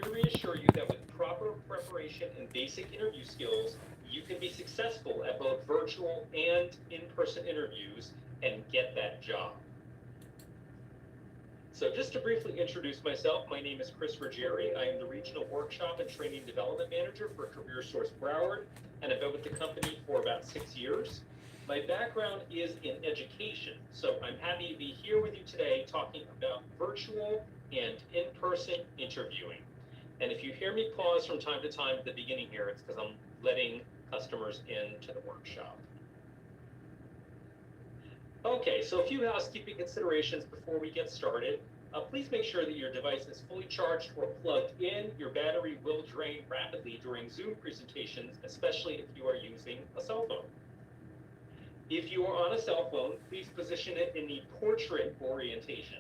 here to reassure you that with proper preparation and basic interview skills, you can be successful at both virtual and in-person interviews and get that job. So just to briefly introduce myself, my name is Chris Ruggieri. I am the Regional Workshop and Training Development Manager for CareerSource Broward, and I've been with the company for about 6 years. My background is in education, so I'm happy to be here with you today talking about virtual and in-person interviewing. And if you hear me pause from time to time at the beginning here, it's because I'm letting customers into the workshop. Okay, so a few housekeeping considerations before we get started. Please make sure that your device is fully charged or plugged in. Your battery will drain rapidly during Zoom presentations, especially if you are using a cell phone. If you are on a cell phone, please position it in the portrait orientation.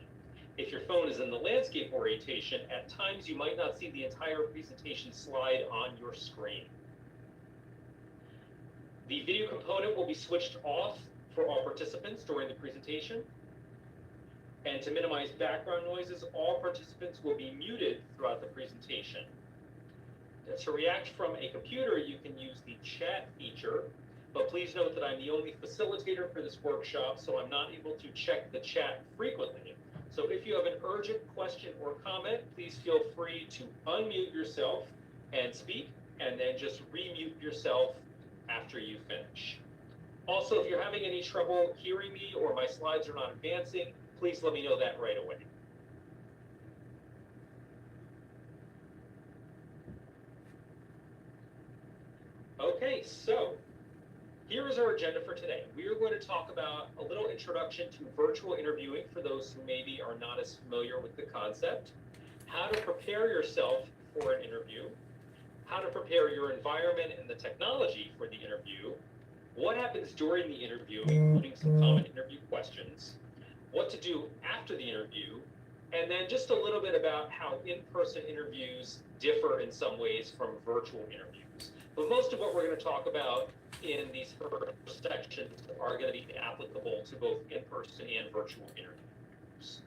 If your phone is in the landscape orientation, at times you might not see the entire presentation slide on your screen. The video component will be switched off for all participants during the presentation. And to minimize background noises, all participants will be muted throughout the presentation. To react from a computer, you can use the chat feature, but please note that I'm the only facilitator for this workshop, so I'm not able to check the chat frequently. So if you have an urgent question or comment, please feel free to unmute yourself and speak, and then just remute yourself after you finish. Also, if you're having any trouble hearing me or my slides are not advancing, please let me know that right away. Okay, so here is our agenda for today. We are going to talk about a little introduction to virtual interviewing for those who maybe are not as familiar with the concept, how to prepare yourself for an interview, how to prepare your environment and the technology for the interview, what happens during the interview, including some common interview questions, what to do after the interview, and then just a little bit about how in-person interviews differ in some ways from virtual interviews. But most of what we're going to talk about in these first sections are going to be applicable to both in-person and virtual interviews.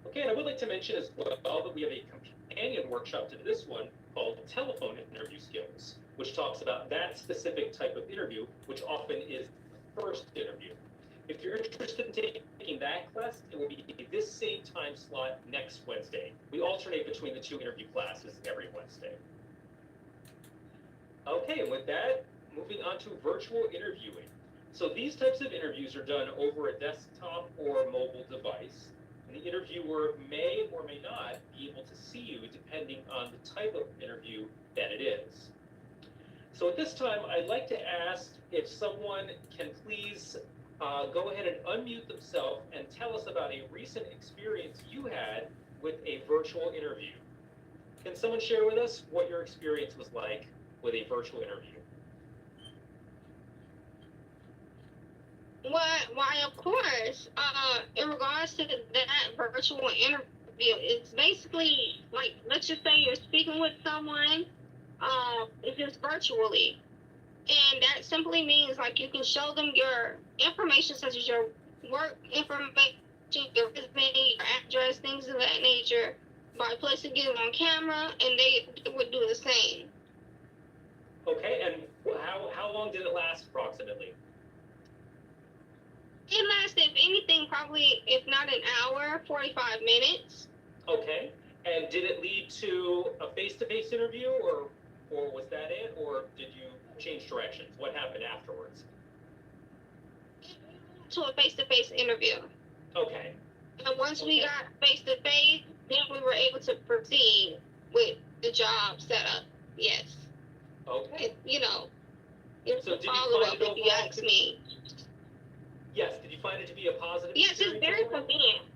Okay, and I would like to mention as well that we have a companion workshop to this one called Telephone Interview Skills, which talks about that specific type of interview, which often is the first interview. If you're interested in taking that class, it will be this same time slot next Wednesday. We alternate between the two interview classes every Wednesday. Okay, and with that, moving on to virtual interviewing. So these types of interviews are done over a desktop or mobile device. And the interviewer may or may not be able to see you depending on the type of interview that it is. So at this time, I'd like to ask if someone can please go ahead and unmute themselves and tell us about a recent experience you had with a virtual interview. Can someone share with us what your experience was like with a virtual interview? Why, of course, in regards to that virtual interview, it's basically like, let's just say you're speaking with someone, it's just virtually. And that simply means like you can show them your information, such as your work information, your resume, your address, things of that nature, by placing it on camera, and they would do the same. Okay, and how long did it last approximately? It lasted, if anything, probably, if not an hour, 45 minutes. Okay, and did it lead to a face-to-face interview, or was that it, or did you change directions? What happened afterwards? To a face-to-face interview. Okay. And once we got face-to-face, then we were able to proceed with the job setup. Yes. Okay. It's a follow-up, if you ask me. Yes, did you find it to be a positive experience? Yes, it's very convenient.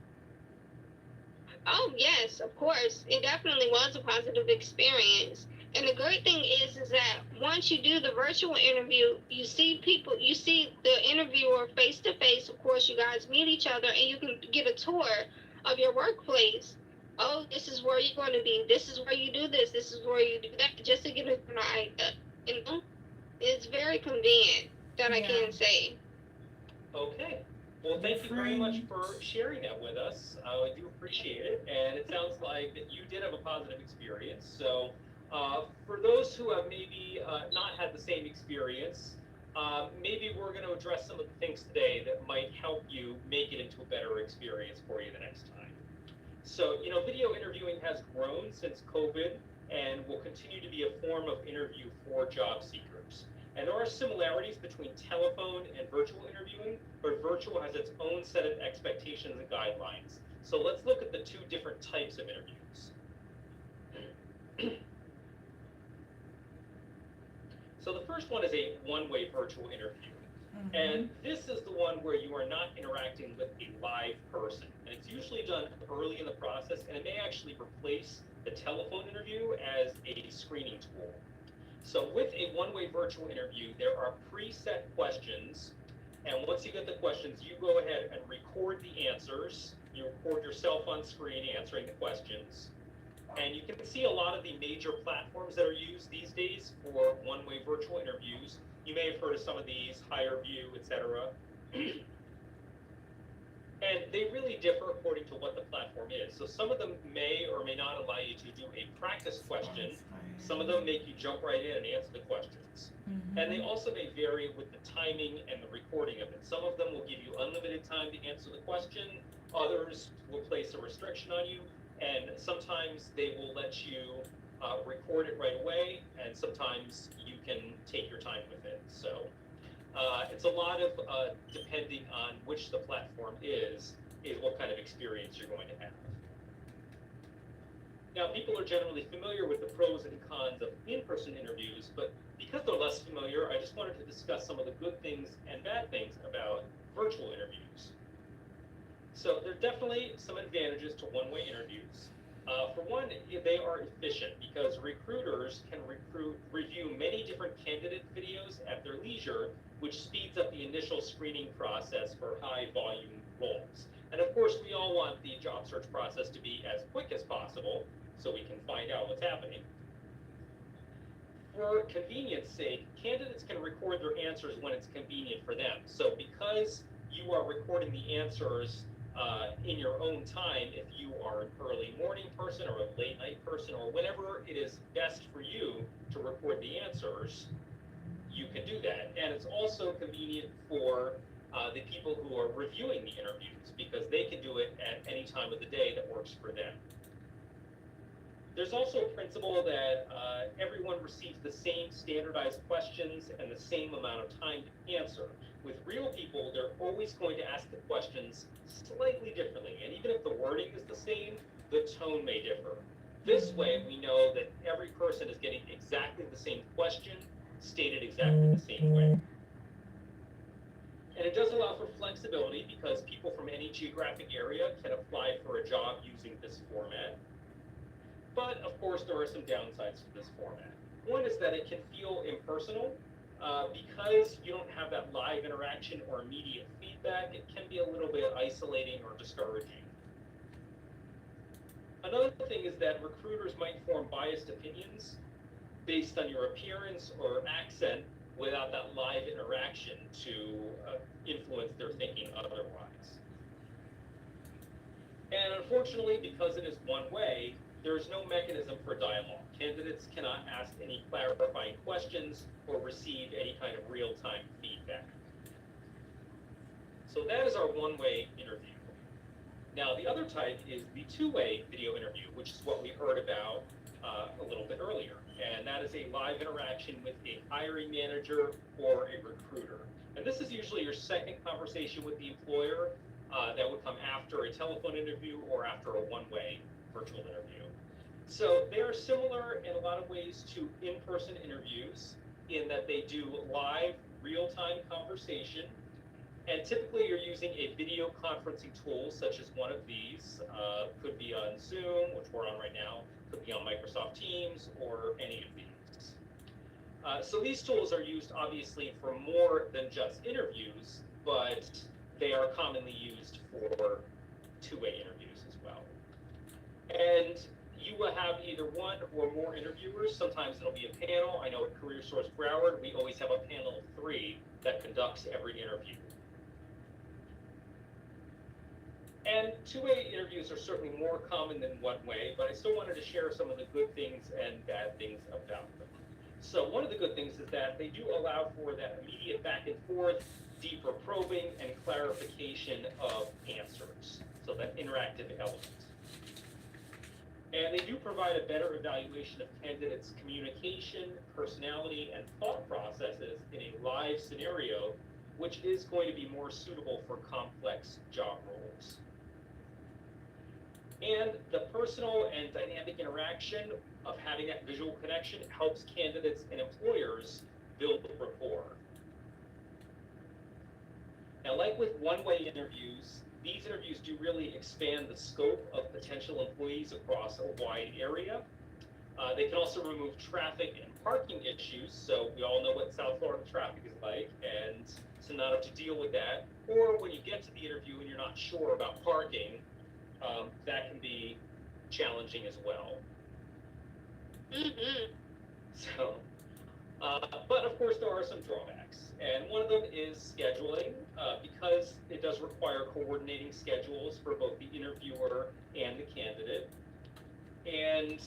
Oh, yes, of course. It definitely was a positive experience. And the great thing is that once you do the virtual interview, you see the interviewer face to face. Of course, you guys meet each other and you can get a tour of your workplace. Oh, this is where you're going to be. This is where you do this. This is where you do that, just to get an idea. It's very convenient, that I can say. Okay. Well, thank you very much for sharing that with us. I do appreciate it, and it sounds like that you did have a positive experience. So, for those who have maybe not had the same experience, maybe we're going to address some of the things today that might help you make it into a better experience for you the next time. So, video interviewing has grown since COVID and will continue to be a form of interview for job seekers. And there are similarities between telephone and virtual interviewing, but virtual has its own set of expectations and guidelines. So let's look at the two different types of interviews. So the first one is a one-way virtual interview. And this is the one where you are not interacting with a live person. And it's usually done early in the process, and it may actually replace the telephone interview as a screening tool. So with a one-way virtual interview, there are preset questions. And once you get the questions, you go ahead and record the answers. You record yourself on screen answering the questions. And you can see a lot of the major platforms that are used these days for one-way virtual interviews. You may have heard of some of these, HireVue, etc. And they really differ according to what the platform is. So some of them may or may not allow you to do a practice question. Some of them make you jump right in and answer the questions. And they also may vary with the timing and the recording of it. Some of them will give you unlimited time to answer the question. Others will place a restriction on you. And sometimes they will let you record it right away, and sometimes you can take your time with it. So it's a lot of, depending on which the platform is what kind of experience you're going to have. Now, people are generally familiar with the pros and cons of in-person interviews, but because they're less familiar, I just wanted to discuss some of the good things and bad things about virtual interviews. So there are definitely some advantages to one-way interviews. For one, they are efficient because recruiters can review many different candidate videos at their leisure, which speeds up the initial screening process for high-volume roles. And of course, we all want the job search process to be as quick as possible so we can find out what's happening. For convenience sake, candidates can record their answers when it's convenient for them. So because you are recording the answers in your own time, if you are an early morning person or a late night person or whenever it is best for you to record the answers, you can do that. And it's also convenient for the people who are reviewing the interviews because they can do it at any time of the day that works for them. There's also a principle that everyone receives the same standardized questions and the same amount of time to answer. With real people, they're always going to ask the questions slightly differently, and even if the wording is the same, the tone may differ. This way, we know that every person is getting exactly the same question, stated exactly the same way. And it does allow for flexibility because people from any geographic area can apply for a job using this format. But of course, there are some downsides to this format. One is that it can feel impersonal. Because you don't have that live interaction or immediate feedback, it can be a little bit isolating or discouraging. Another thing is that recruiters might form biased opinions based on your appearance or accent without that live interaction to influence their thinking otherwise. And unfortunately, because it is one way, there is no mechanism for dialogue. Candidates cannot ask any clarifying questions or receive any kind of real-time feedback. So that is our one-way interview. Now, the other type is the two-way video interview, which is what we heard about a little bit earlier. And that is a live interaction with a hiring manager or a recruiter. And this is usually your second conversation with the employer that would come after a telephone interview or after a one-way virtual interview. So they are similar in a lot of ways to in-person interviews in that they do live, real-time conversation. And typically you're using a video conferencing tool such as one of these. Could be on Zoom, which we're on right now, could be on Microsoft Teams or any of these. So these tools are used obviously for more than just interviews, but they are commonly used for two-way interviews as well. And you will have either one or more interviewers. Sometimes it'll be a panel. I know at CareerSource Broward, we always have a panel of 3 that conducts every interview. And two-way interviews are certainly more common than one-way, but I still wanted to share some of the good things and bad things about them. So one of the good things is that they do allow for that immediate back and forth, deeper probing, and clarification of answers. So that interactive element. And they do provide a better evaluation of candidates' communication, personality, and thought processes in a live scenario, which is going to be more suitable for complex job roles. And the personal and dynamic interaction of having that visual connection helps candidates and employers build rapport. Now, like with one-way interviews, these interviews do really expand the scope of potential employees across a wide area. They can also remove traffic and parking issues, so we all know what South Florida traffic is like, and so not have to deal with that. Or when you get to the interview and you're not sure about parking, that can be challenging as well. Mm-hmm. So, but of course there are some drawbacks, and one of them is scheduling, because it does require coordinating schedules for both the interviewer and the candidate. And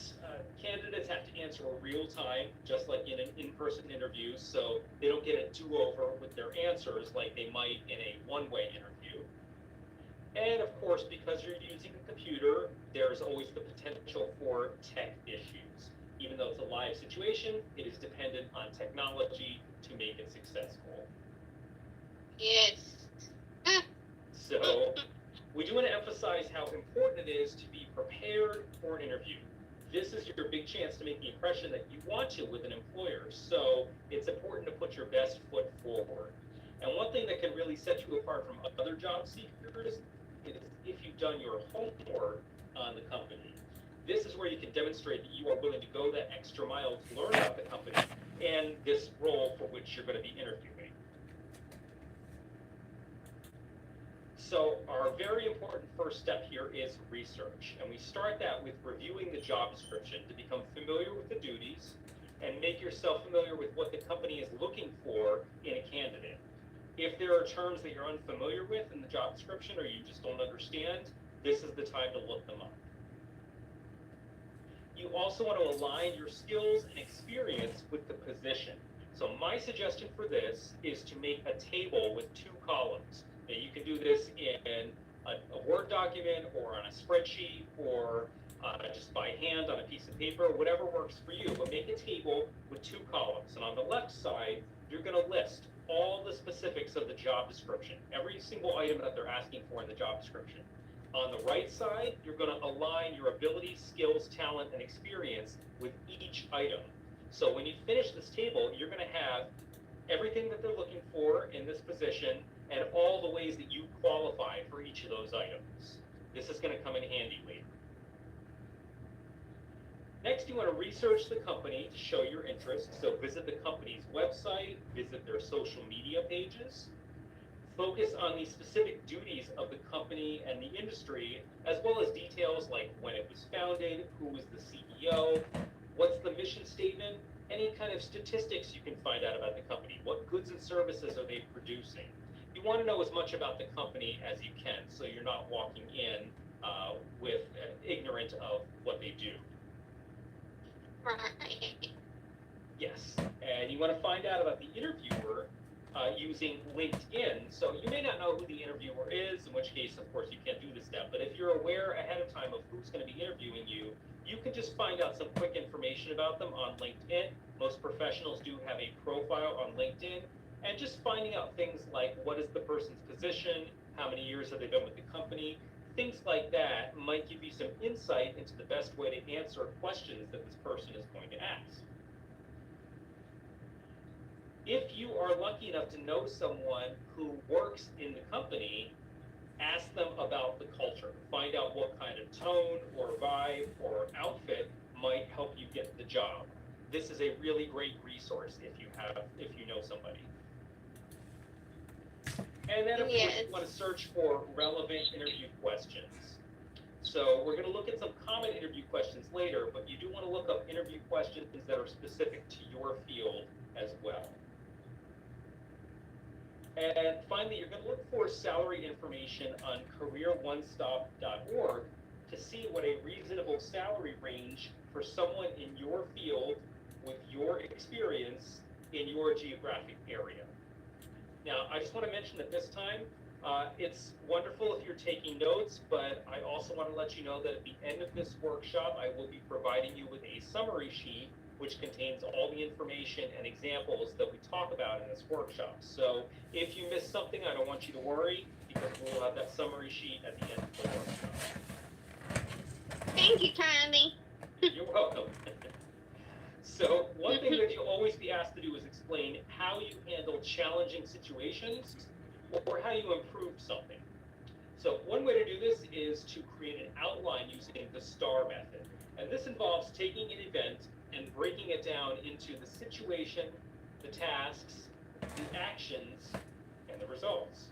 candidates have to answer in real time, just like in an in-person interview, so they don't get a do-over with their answers like they might in a one-way interview. And of course, because you're using a computer, there's always the potential for tech issues. Even though it's a live situation, it is dependent on technology to make it successful. Yes. So we do want to emphasize how important it is to be prepared for an interview. This is your big chance to make the impression that you want to with an employer. So it's important to put your best foot forward. And one thing that can really set you apart from other job seekers is if you've done your homework on the company. This is where you can demonstrate that you are willing to go that extra mile to learn about the company and this role for which you're going to be interviewing. So our very important first step here is research, and we start that with reviewing the job description to become familiar with the duties and make yourself familiar with what the company is looking for in a candidate. If there are terms that you're unfamiliar with in the job description or you just don't understand, this is the time to look them up. You also want to align your skills and experience with the position. So my suggestion for this is to make a table with 2 columns. Now you can do this in a Word document or on a spreadsheet or just by hand on a piece of paper, whatever works for you, but make a table with 2 columns. And on the left side, you're going to list all the specifics of the job description, every single item that they're asking for in the job description. On the right side, you're going to align your abilities, skills, talent, and experience with each item. So when you finish this table, you're going to have everything that they're looking for in this position and all the ways that you qualify for each of those items. This is going to come in handy later. Next, you want to research the company to show your interest. So visit the company's website, visit their social media pages, focus on the specific duties of the company and the industry, as well as details like when it was founded, who was the CEO, what's the mission statement, any kind of statistics you can find out about the company, what goods and services are they producing. You want to know as much about the company as you can, so you're not walking in with ignorant of what they do. Right. Yes, and you want to find out about the interviewer using LinkedIn. So you may not know who the interviewer is, in which case, of course, you can't do this step. But if you're aware ahead of time of who's going to be interviewing you, you can just find out some quick information about them on LinkedIn. Most professionals do have a profile on LinkedIn. And just finding out things like what is the person's position, how many years have they been with the company, things like that might give you some insight into the best way to answer questions that this person is going to ask. If you are lucky enough to know someone who works in the company, ask them about the culture. Find out what kind of tone or vibe or outfit might help you get the job. This is a really great resource if you know somebody. And then, of course, you want to search for relevant interview questions. So we're going to look at some common interview questions later, but you do want to look up interview questions that are specific to your field as well. And finally, you're going to look for salary information on careeronestop.org to see what a reasonable salary range for someone in your field with your experience in your geographic area. Now, I just want to mention at this time, it's wonderful if you're taking notes, but I also want to let you know that at the end of this workshop, I will be providing you with a summary sheet which contains all the information and examples that we talk about in this workshop. So if you miss something, I don't want you to worry, because we'll have that summary sheet at the end of the workshop. Thank you kindly. You're welcome. So one thing that you'll always be asked to do is explain how you handle challenging situations or how you improve something. So one way to do this is to create an outline using the STAR method. And this involves taking an event and breaking it down into the situation, the tasks, the actions, and the results.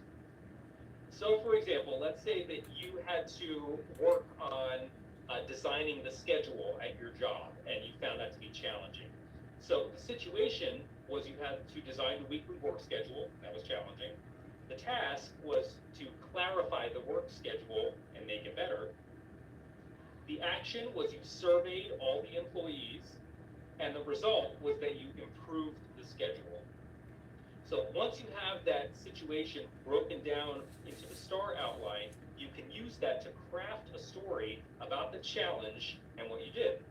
So for example, let's say that you had to work on designing the schedule at your job, and you found that to be challenging. So the situation was you had to design the weekly work schedule. That was challenging. The task was to clarify the work schedule and make it better. The action was you surveyed all the employees, and the result was that you improved the schedule. So once you have that situation broken down into the STAR outline, you can use that to craft a story about the challenge and what you did.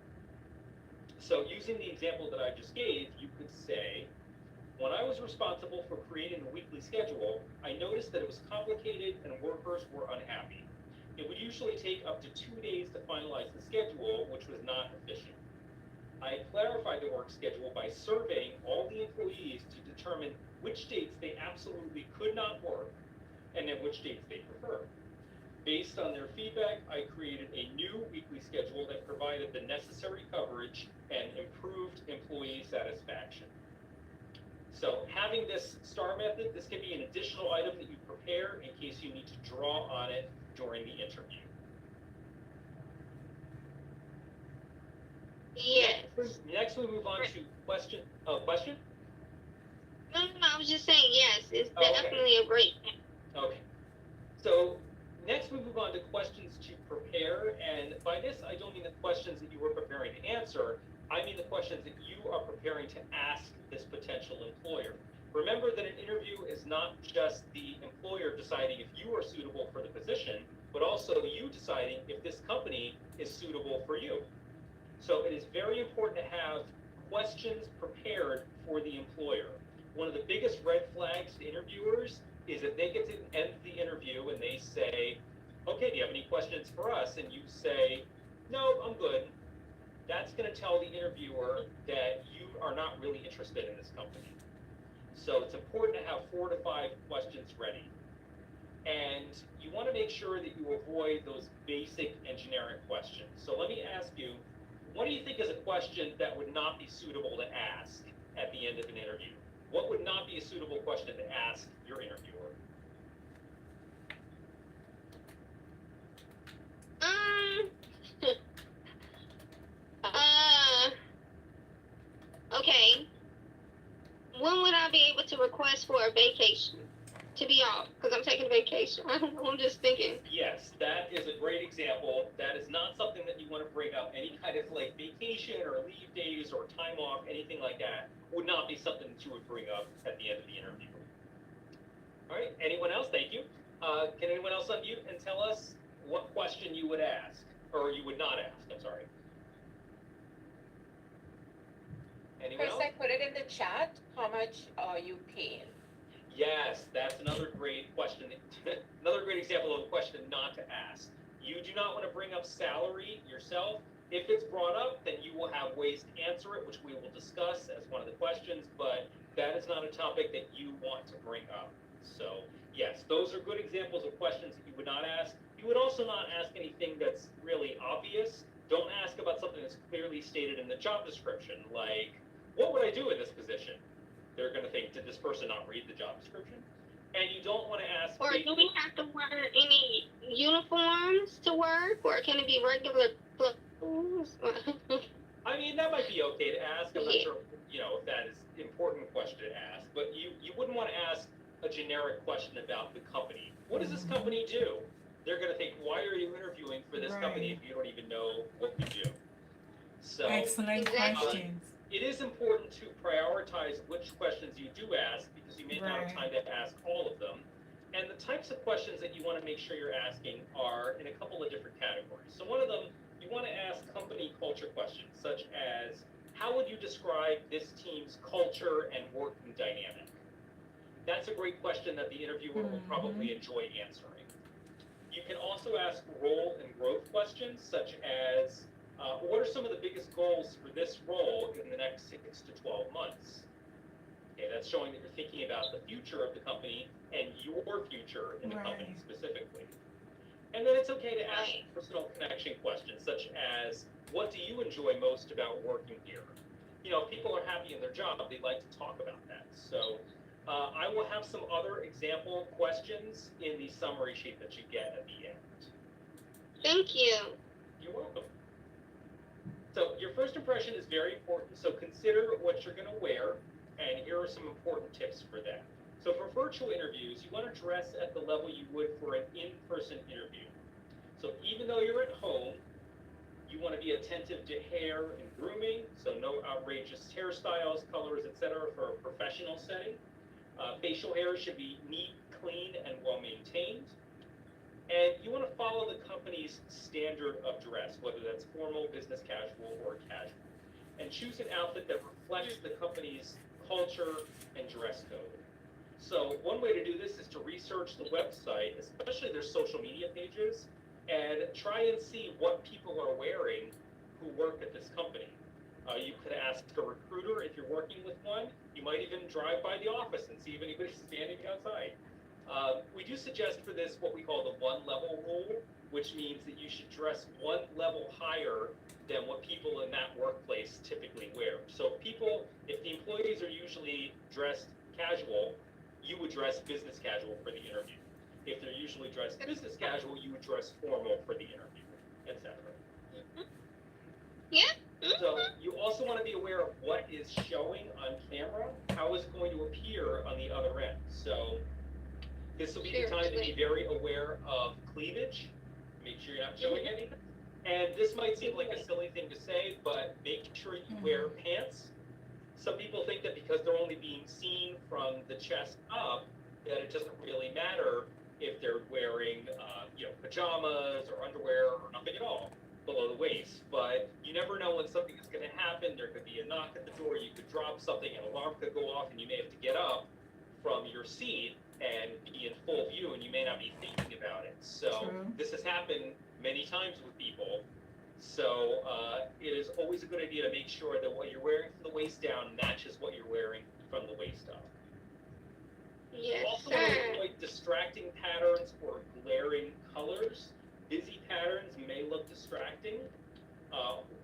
So using the example that I just gave, you could say, when I was responsible for creating the weekly schedule, I noticed that it was complicated and workers were unhappy. It would usually take up to 2 days to finalize the schedule, which was not efficient. I clarified the work schedule by surveying all the employees to determine which dates they absolutely could not work and then which dates they prefer. Based on their feedback, I created a new weekly schedule that provided the necessary coverage and improved employee satisfaction. So having this STAR method, this can be an additional item that you prepare in case you need to draw on it during the interview. Yes. Next we move on to question. Oh, question? No, I was just saying yes. It's definitely a great. Okay. So next we move on to questions to prepare, and by this I don't mean the questions that you were preparing to answer, I mean the questions that you are preparing to ask this potential employer. Remember that an interview is not just the employer deciding if you are suitable for the position, but also you deciding if this company is suitable for you. So it is very important to have questions prepared for the employer. One of the biggest red flags to interviewers is that they get to the end of the interview and they say, okay, do you have any questions for us? And you say, no, I'm good. That's going to tell the interviewer that you are not really interested in this company. So it's important to have 4 to 5 questions ready. And you want to make sure that you avoid those basic and generic questions. So let me ask you, what do you think is a question that would not be suitable to ask at the end of an interview? What would not be a suitable question to ask your interviewer? Okay. When would I be able to request for a vacation to be off? Because I'm taking a vacation. I'm just thinking. Yes, that is a great example. That is not something that you want to bring up. Any kind of like vacation or leave days or time off, anything like that, would not be something that you would bring up at the end of the interview. All right, anyone else? Thank you. Can anyone else unmute and tell us what question you would ask, or you would not ask, I'm sorry. Anyone First, else? I put it in the chat. How much are you paying? Yes, that's another great question. Another great example of a question not to ask. You do not want to bring up salary yourself. If it's brought up, then you will have ways to answer it, which we will discuss as one of the questions, but that is not a topic that you want to bring up. So yes, those are good examples of questions that you would not ask. You would also not ask anything that's really obvious. Don't ask about something that's clearly stated in the job description, like, what would I do in this position? They're going to think, did this person not read the job description? And you don't want to ask. Or do we have to wear any uniforms to work, or can it be regular clothes? I mean, that might be okay to ask. I'm not sure, if that is an important question to ask. But you wouldn't want to ask, a generic question about the company. What does this company do? They're going to think, why are you interviewing for this company Right. if you don't even know what we do? So Excellent Exactly. questions. it is important to prioritize which questions you do ask because you may not have Right. time to ask all of them. And the types of questions that you want to make sure you're asking are in a couple of different categories. So one of them, you want to ask company culture questions, such as, how would you describe this team's culture and working dynamic? That's a great question that the interviewer will probably enjoy answering. You can also ask role and growth questions, such as, what are some of the biggest goals for this role in the next 6 to 12 months? Okay, that's showing that you're thinking about the future of the company and your future in the company Right. specifically. And then it's okay to ask Right. personal connection questions, such as, what do you enjoy most about working here? You know, if people are happy in their job, they like to talk about that. So I will have some other example questions in the summary sheet that you get at the end. Thank you. You're welcome. So your first impression is very important. So consider what you're going to wear, and here are some important tips for that. So for virtual interviews, you want to dress at the level you would for an in-person interview. So even though you're at home, you want to be attentive to hair and grooming, so no outrageous hairstyles, colors, etc. for a professional setting. Facial hair should be neat, clean, and well maintained. And you want to follow the company's standard of dress, whether that's formal, business casual, or casual. And choose an outfit that reflects the company's culture and dress code. So one way to do this is to research the website, especially their social media pages, and try and see what people are wearing who work at this company. You could ask a recruiter if you're working with one. You might even drive by the office and see if anybody's standing outside. We do suggest for this what we call the one level rule, which means that you should dress one level higher than what people in that workplace typically wear. So if the employees are usually dressed casual, you would dress business casual for the interview. If they're usually dressed business casual, you would dress formal for the interview, etc. Yeah. So you also want to be aware of what is showing on camera, how is it going to appear on the other end. So this will be the time to be very aware of cleavage. Make sure you're not showing anything. And this might seem like a silly thing to say, but make sure you wear pants. Some people think that because they're only being seen from the chest up, that it doesn't really matter if they're wearing, pajamas or underwear or nothing at all below the waist. But you never know when something is going to happen. There could be a knock at the door. You could drop something, an alarm could go off, and you may have to get up from your seat and be in full view, and you may not be thinking about it. So this has happened many times with people. So it is always a good idea to make sure that what you're wearing from the waist down matches what you're wearing from the waist up. Yes, You also sir. want to avoid distracting patterns or glaring colors. Busy patterns may look distracting.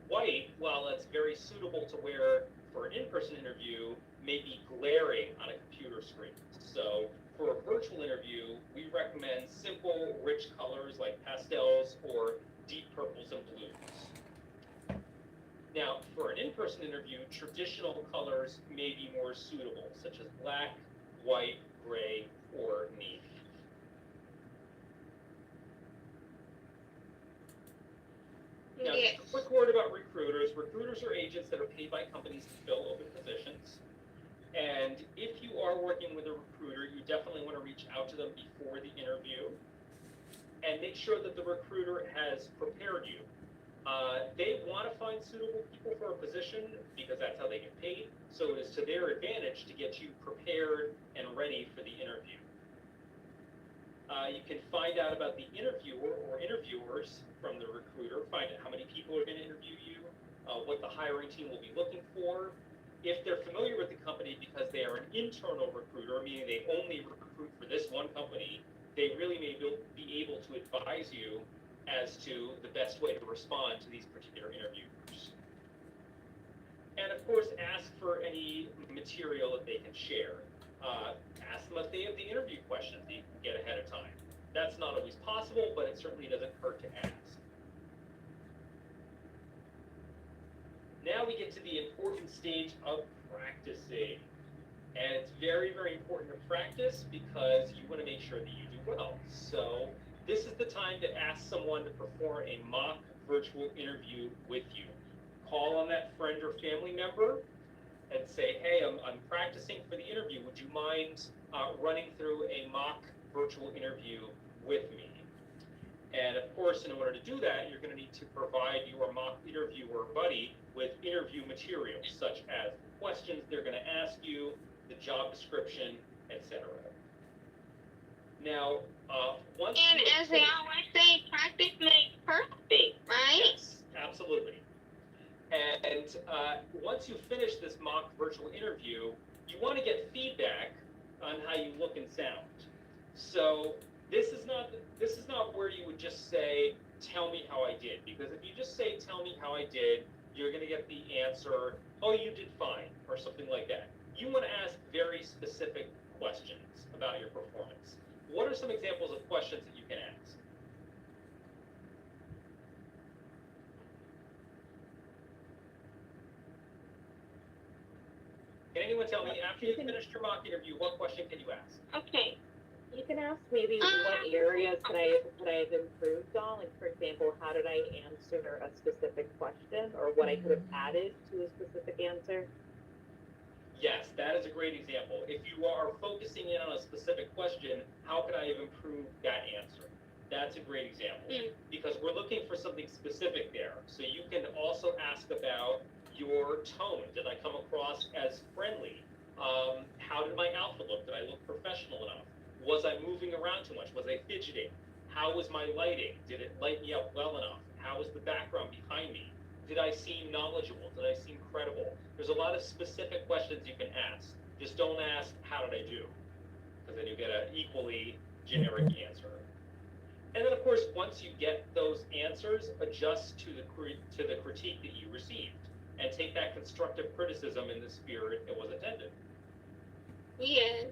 White, while it's very suitable to wear for an in-person interview, may be glaring on a computer screen. So for a virtual interview, we recommend simple, rich colors like pastels or deep purples and blues. Now, for an in-person interview, traditional colors may be more suitable, such as black, white, gray, or navy. Now, Yes. just a quick word about recruiters. Recruiters are agents that are paid by companies to fill open positions. And if you are working with a recruiter, you definitely want to reach out to them before the interview and make sure that the recruiter has prepared you. They want to find suitable people for a position because that's how they get paid. So it is to their advantage to get you prepared and ready for the interview. You can find out about the interviewer or interviewers from the recruiter, find out how many people are going to interview you, what the hiring team will be looking for. If they're familiar with the company because they are an internal recruiter, meaning they only recruit for this one company, they really may be able to advise you as to the best way to respond to these particular interviewers. And of course, ask for any material that they can share. Ask them if they have the interview questions that you can get ahead of time. That's not always possible, but it certainly doesn't hurt to ask. Now we get to the important stage of practicing. And it's very, very important to practice because you want to make sure that you do well. So this is the time to ask someone to perform a mock virtual interview with you. Call on that friend or family member and say, hey, I'm practicing for the interview. Would you mind running through a mock virtual interview with me? And of course, in order to do that, you're going to need to provide your mock interviewer buddy with interview materials, such as questions they're going to ask you, the job description, etc. Now, once And as they always say, practice makes perfect, right? yes, absolutely. And once you finish this mock virtual interview, you want to get feedback on how you look and sound. So this is not where you would just say, tell me how I did, because if you just say, tell me how I did, you're going to get the answer, oh, you did fine, or something like that. You want to ask very specific questions about your performance. What are some examples of questions that you can ask? Can anyone tell me, after you finished your mock interview, what question can you ask? Okay. You can ask maybe what areas could I have improved on? Like, for example, how did I answer a specific question, or what I could have added to a specific answer? Yes, that is a great example. If you are focusing in on a specific question, how could I have improved that answer? That's a great example because we're looking for something specific there. So you can also ask about your tone. Did I come across as friendly? How did my outfit look? Did I look professional enough? Was I moving around too much? Was I fidgeting? How was my lighting? Did it light me up well enough? How was the background behind me? Did I seem knowledgeable? Did I seem credible? There's a lot of specific questions you can ask. Just don't ask, how did I do? Because then you get an equally generic answer. And then, of course, once you get those answers, adjust to the critique that you received and take that constructive criticism in the spirit it was intended. Yes.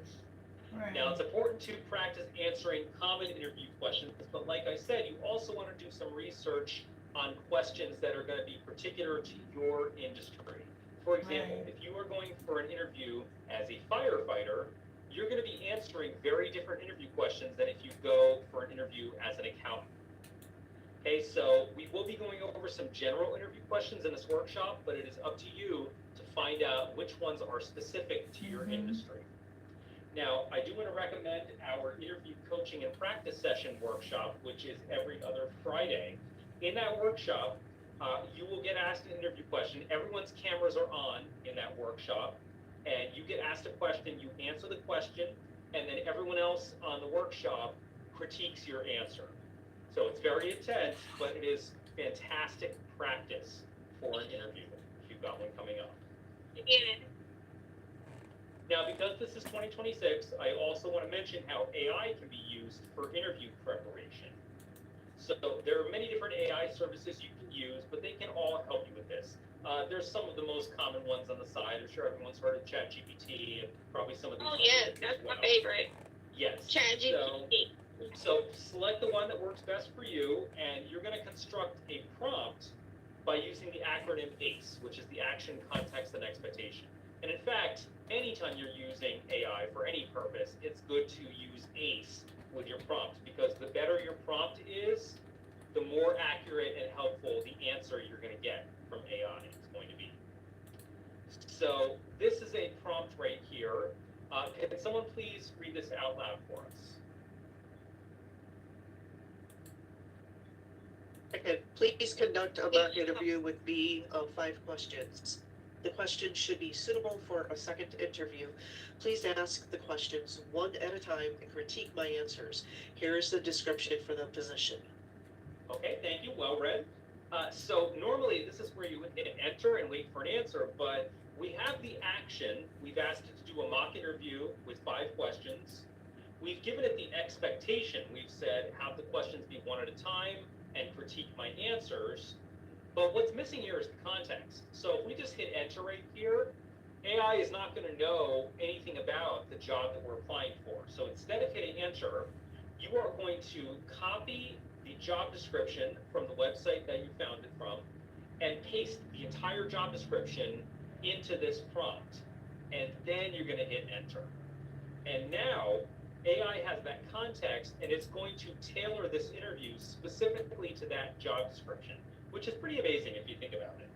Right. Now, it's important to practice answering common interview questions, but like I said, you also want to do some research on questions that are going to be particular to your industry. For example, Right. if you are going for an interview as a firefighter, you're going to be answering very different interview questions than if you go for an interview as an accountant. Okay, so we will be going over some general interview questions in this workshop, but it is up to you to find out which ones are specific to your industry. Now, I do want to recommend our interview coaching and practice session workshop, which is every other Friday. In that workshop, you will get asked an interview question. Everyone's cameras are on in that workshop, and you get asked a question, you answer the question, and then everyone else on the workshop critiques your answer. So it's very intense, but it is fantastic practice for an interview if you've got one coming up. Yeah. Now, because this is 2026, I also want to mention how AI can be used for interview preparation. So there are many different AI services you can use, but they can all help you with this. There's some of the most common ones on the side. I'm sure everyone's heard of ChatGPT and probably some of these. Oh, yes, that's my favorite. Yes. ChatGPT. So select the one that works best for you, and you're going to construct a prompt by using the acronym ACE, which is the action, context, and expectation. And in fact, anytime you're using AI for any purpose, it's good to use ACE with your prompt, because the better your prompt is, the more accurate and helpful the answer you're going to get from AI is going to be. So this is a prompt right here. Can someone please read this out loud for us? Okay, please conduct a mock interview with me of 5 questions. The questions should be suitable for a second interview. Please ask the questions one at a time and critique my answers. Here is the description for the position. Okay, thank you. Well read. So normally this is where you would hit enter and wait for an answer, but we have the action. We've asked it to do a mock interview with 5 questions. We've given it the expectation. We've said have the questions be one at a time and critique my answers. But what's missing here is the context. So if we just hit enter right here, AI is not going to know anything about the job that we're applying for. So instead of hitting enter, you are going to copy the job description from the website that you found it from and paste the entire job description into this prompt. and then you're going to hit enter. And now AI has that context, and it's going to tailor this interview specifically to that job description, which is pretty amazing if you think about it.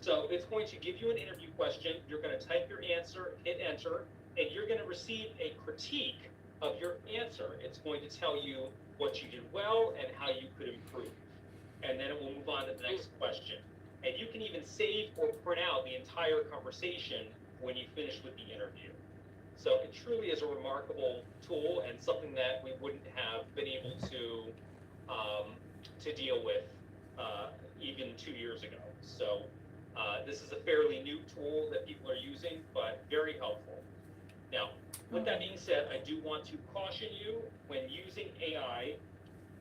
So it's going to give you an interview question, you're going to type your answer, hit enter, and you're going to receive a critique of your answer. It's going to tell you what you did well and how you could improve. And then it will move on to the next question. And you can even save or print out the entire conversation when you finish with the interview. So it truly is a remarkable tool and something that we wouldn't have been able to deal with even 2 years ago. So this is a fairly new tool that people are using, but very helpful. Now, with that being said, I do want to caution you when using AI.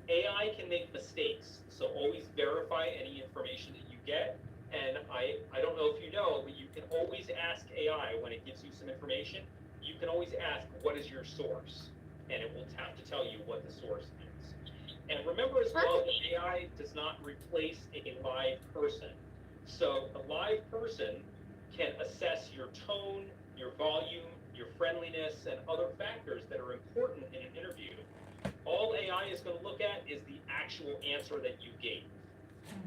AI can make mistakes, so always verify any information that you get. And I don't know if you know, but you can always ask AI when it gives you some information. You can always ask, what is your source? And it will have to tell you what the source is. And remember as well, that AI does not replace a live person. So a live person can assess your tone, your volume, your friendliness, and other factors that are important in an interview. All AI is going to look at is the actual answer that you gave.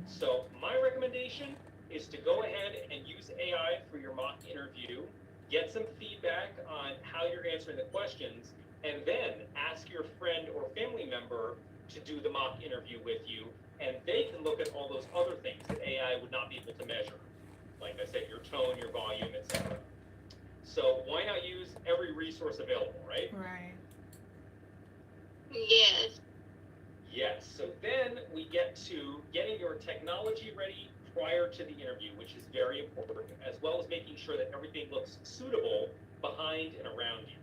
So my recommendation is to go ahead and use AI for your mock interview, get some feedback on how you're answering the questions, and then ask your friend or family member to do the mock interview with you, and they can look at all those other things that AI would not be able to measure. Like I said, your tone, your volume, etc. So why not use every resource available, right? Right. Yes. Yes, so then we get to getting your technology ready prior to the interview, which is very important, as well as making sure that everything looks suitable behind and around you.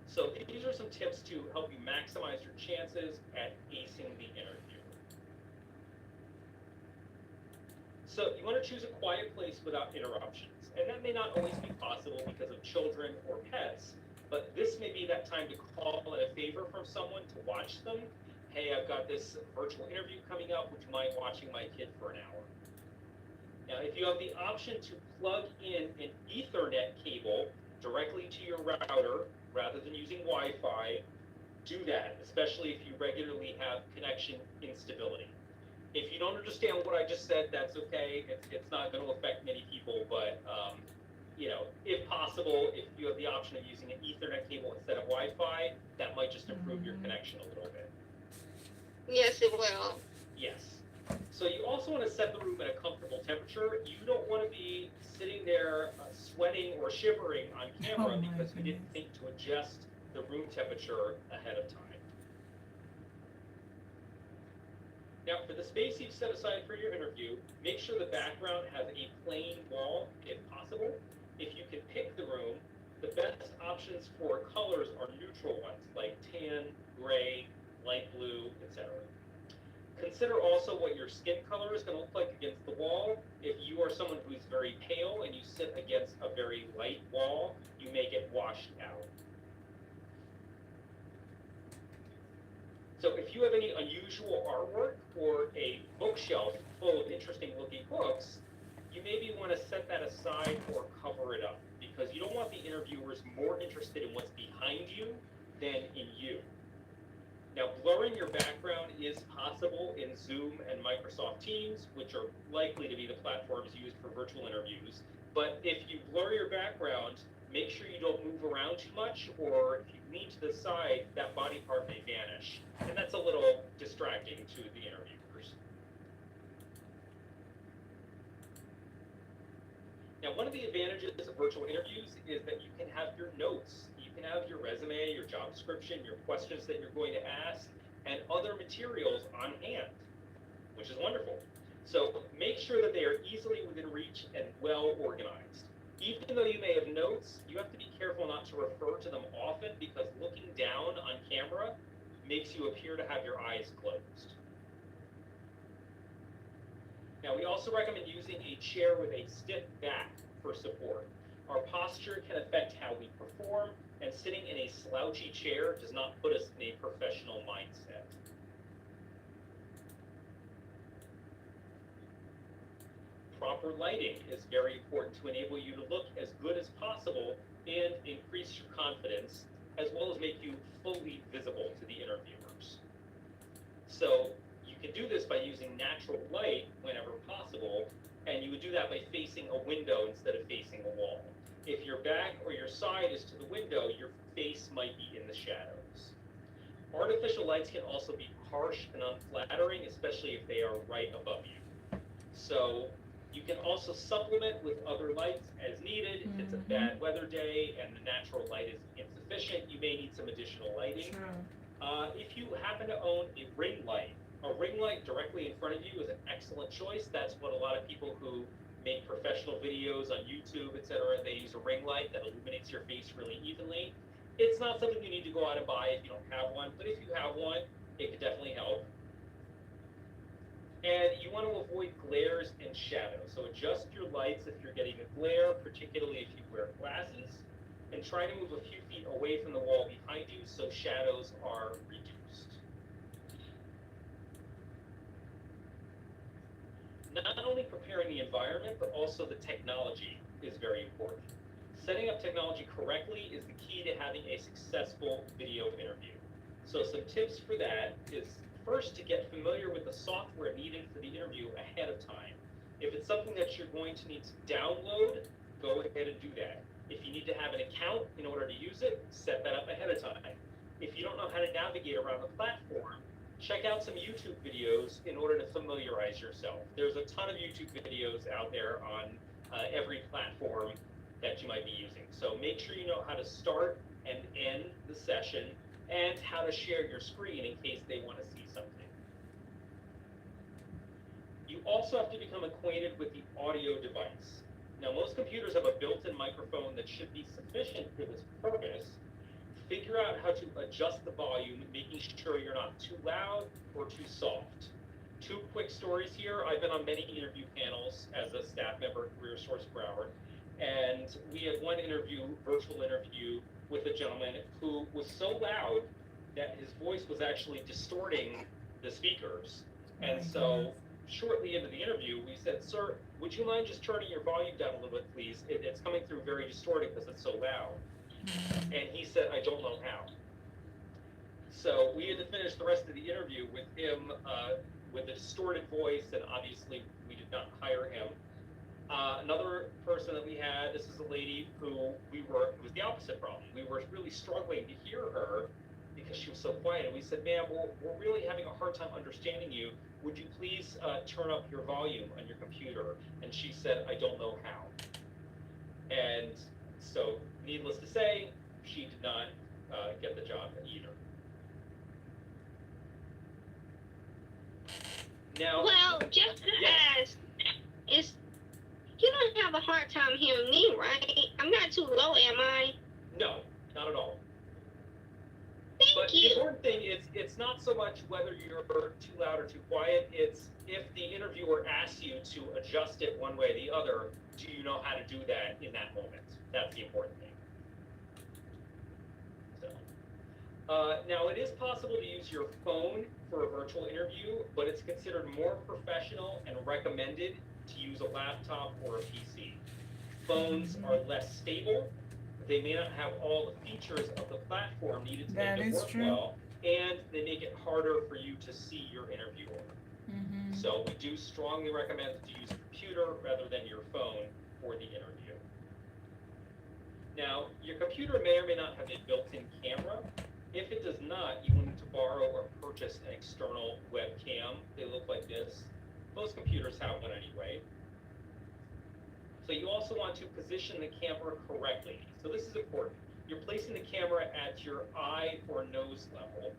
So these are some tips to help you maximize your chances at acing the interview. So you want to choose a quiet place without interruptions, and that may not always be possible because of children or pets, but this may be that time to call in a favor from someone to watch them. Hey, I've got this virtual interview coming up, would you mind watching my kid for an hour? Now, if you have the option to plug in an Ethernet cable directly to your router rather than using Wi-Fi, do that, especially if you regularly have connection instability. If you don't understand what I just said, that's okay. It's not going to affect many people, but if possible, if you have the option of using an Ethernet cable instead of Wi-Fi, that might just improve your connection a little bit. Yes, it will. Yes. So you also want to set the room at a comfortable temperature. You don't want to be sitting there sweating or shivering on camera because you didn't think to adjust the room temperature ahead of time. Now, for the space you've set aside for your interview, make sure the background has a plain wall, if possible. If you can pick the room, the best options for colors are neutral ones, like tan, gray, light blue, etc. Consider also what your skin color is going to look like against the wall. If you are someone who is very pale and you sit against a very light wall, you may get washed out. So if you have any unusual artwork or a bookshelf full of interesting looking books, you maybe want to set that aside or cover it up, because you don't want the interviewers more interested in what's behind you than in you. Now, blurring your background is possible in Zoom and Microsoft Teams, which are likely to be the platforms used for virtual interviews. But if you blur your background, make sure you don't move around too much, or if you lean to the side, that body part may vanish. And that's a little distracting to the interviewers. Now, one of the advantages of virtual interviews is that you can have your notes. You can have your resume, your job description, your questions that you're going to ask, and other materials on hand, which is wonderful. So make sure that they are easily within reach and well organized. Even though you may have notes, you have to be careful not to refer to them often, because looking down on camera makes you appear to have your eyes closed. Now, we also recommend using a chair with a stiff back for support. Our posture can affect how we perform, and sitting in a slouchy chair does not put us in a professional mindset. Proper lighting is very important to enable you to look as good as possible and increase your confidence, as well as make you fully visible to the interviewers. So you can do this by using natural light whenever possible, and you would do that by facing a window instead of facing a wall. If your back or your side is to the window, your face might be in the shadows. Artificial lights can also be harsh and unflattering, especially if they are right above you. So you can also supplement with other lights as needed. If it's a bad weather day and the natural light is insufficient, you may need some additional lighting. If you happen to own a ring light directly in front of you is an excellent choice. That's what a lot of people who make professional videos on YouTube, etc., they use a ring light that illuminates your face really evenly. It's not something you need to go out and buy if you don't have one, but if you have one, it could definitely help. And you want to avoid glares and shadows. So adjust your lights if you're getting a glare, particularly if you wear glasses, and try to move a few feet away from the wall behind you so shadows are reduced. Not only preparing the environment, but also the technology is very important. Setting up technology correctly is the key to having a successful video interview. So some tips for that is first to get familiar with the software needed for the interview ahead of time. If it's something that you're going to need to download, go ahead and do that. If you need to have an account in order to use it, set that up ahead of time. If you don't know how to navigate around the platform, check out some YouTube videos in order to familiarize yourself. There's a ton of YouTube videos out there on every platform that you might be using. So make sure you know how to start and end the session and how to share your screen in case they want to see something. You also have to become acquainted with the audio device. Now, most computers have a built-in microphone that should be sufficient for this purpose. Figure out how to adjust the volume, making sure you're not too loud or too soft. Two quick stories here. I've been on many interview panels as a staff member at Career Source Broward, and we had one virtual interview with a gentleman who was so loud that his voice was actually distorting the speakers. And so shortly into the interview, we said, "Sir, would you mind just turning your volume down a little bit, please? It's coming through very distorted because it's so loud." And he said, "I don't know how." So we had to finish the rest of the interview with him with a distorted voice, and obviously we did not hire him. Another person that we had, this is a lady who it was the opposite problem. We were really struggling to hear her because she was so quiet. And we said, "Ma'am, we're really having a hard time understanding you. Would you please turn up your volume on your computer?" And she said, "I don't know how." And so, needless to say, she did not get the job either. Now, Well, just to yes. ask, you don't have a hard time hearing me, right? I'm not too low, am I? No, not at all. Thank But you. the important thing is, it's not so much whether you're too loud or too quiet, it's if the interviewer asks you to adjust it one way or the other, do you know how to do that in that moment? That's the important thing. So, now it is possible to use your phone for a virtual interview, but it's considered more professional and recommended to use a laptop or a PC. Phones are less stable. They may not have all the features of the platform needed to make it work well, and they make it harder for you to see your interviewer. So we do strongly recommend to use a computer rather than your phone for the interview. Now, your computer may or may not have a built-in camera. If it does not, you will need to borrow or purchase an external webcam. They look like this. Most computers have one anyway. So you also want to position the camera correctly. So this is important. You're placing the camera at your eye or nose level.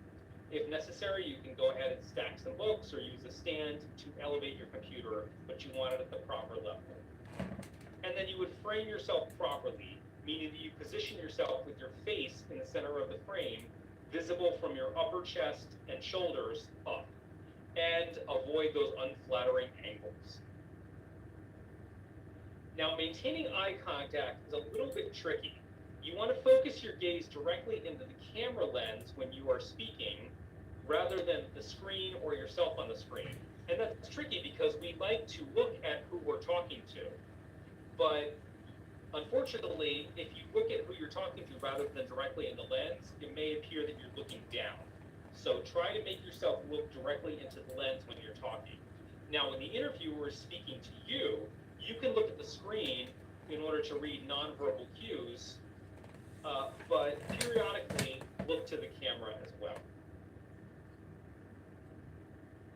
If necessary, you can go ahead and stack some books or use a stand to elevate your computer, but you want it at the proper level. And then you would frame yourself properly, meaning that you position yourself with your face in the center of the frame, visible from your upper chest and shoulders up, and avoid those unflattering angles. Now, maintaining eye contact is a little bit tricky. You want to focus your gaze directly into the camera lens when you are speaking, rather than the screen or yourself on the screen. And that's tricky because we like to look at who we're talking to. But Unfortunately, if you look at who you're talking to rather than directly in the lens, it may appear that you're looking down. So try to make yourself look directly into the lens when you're talking. Now, when the interviewer is speaking to you, you can look at the screen in order to read nonverbal cues, but periodically look to the camera as well.